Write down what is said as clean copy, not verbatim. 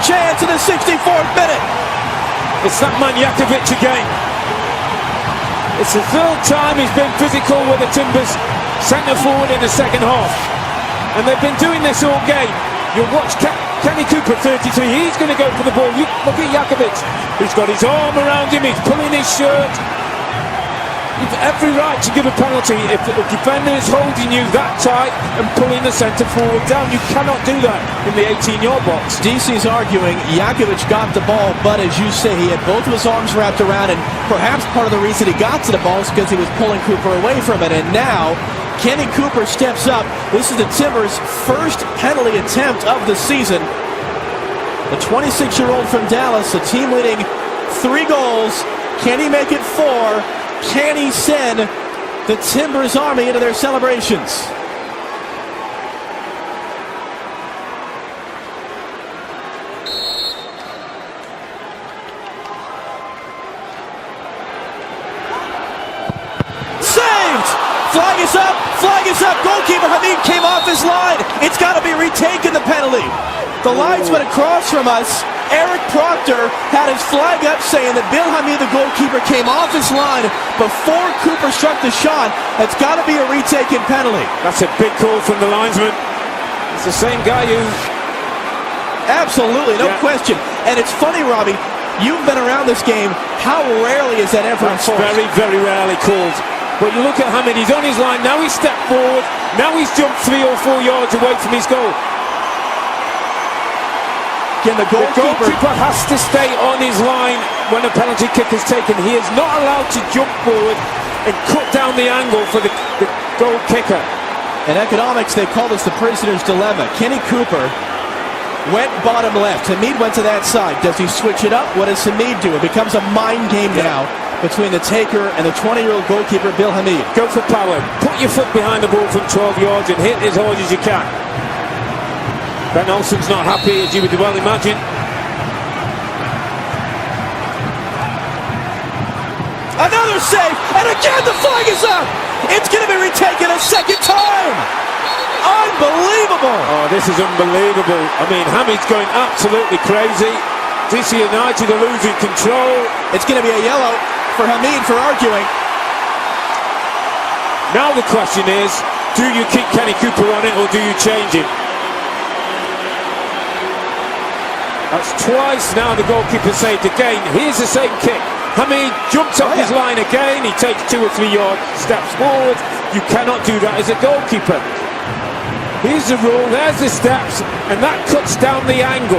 chance in the 64th minute. It's that man Jakovic again. It's the third time he's been physical with the Timbers centre forward in the second half. And they've been doing this all game. You'll watch Kenny Cooper, 33, he's going to go for the ball. Look at Jakovic. He's got his arm around him, he's pulling his shirt. You've every right to give a penalty if the defender is holding you that tight and pulling the centre forward down. You cannot do that in the 18-yard box. DC's arguing Jakovic got the ball, but as you say, he had both of his arms wrapped around, and perhaps part of the reason he got to the ball is because he was pulling Cooper away from it. And now Kenny Cooper steps up. This is the Timbers' first penalty attempt of the season. The 26-year-old from Dallas, a team leading 3 goals. Can he make it 4? Can he send the Timbers Army into their celebrations? Saved! Flag is up! Flag is up! Goalkeeper Hamid came off his line. It's got to be retaken, the penalty. The lines went across from us. Eric Proctor had his flag up saying that Bill Hamid, the goalkeeper, came off his line before Cooper struck the shot. That's got to be a retaken penalty. That's a big call from the linesman. It's the same guy who... Absolutely, no question. And it's funny, Robbie, you've been around this game. How rarely is that ever enforced? Very, very rarely called. But you look at Hamid, he's on his line, now he's stepped forward, now he's jumped 3 or 4 yards away from his goal. Again, the goalkeeper has to stay on his line when a penalty kick is taken. He is not allowed to jump forward and cut down the angle for the goal kicker. In economics, they call this the prisoner's dilemma. Kenny Cooper went bottom left. Hamid went to that side. Does he switch it up? What does Hamid do? It becomes a mind game now between the taker and the 20-year-old goalkeeper, Bill Hamid. Go for power. Put your foot behind the ball from 12 yards and hit as hard as you can. Ben Olsen's not happy, as you would well imagine. Another save, and again the flag is up. It's going to be retaken a second time. Unbelievable. Oh, this is unbelievable. I mean, Hamid's going absolutely crazy. DC United are losing control. It's going to be a yellow for Hamid for arguing. Now the question is, do you keep Kenny Cooper on it or do you change him? That's twice now the goalkeeper saved again. Here's the same kick. Hamid jumps off his line again. He takes 2 or 3 yards, steps forward. You cannot do that as a goalkeeper. Here's the rule. There's the steps, and that cuts down the angle.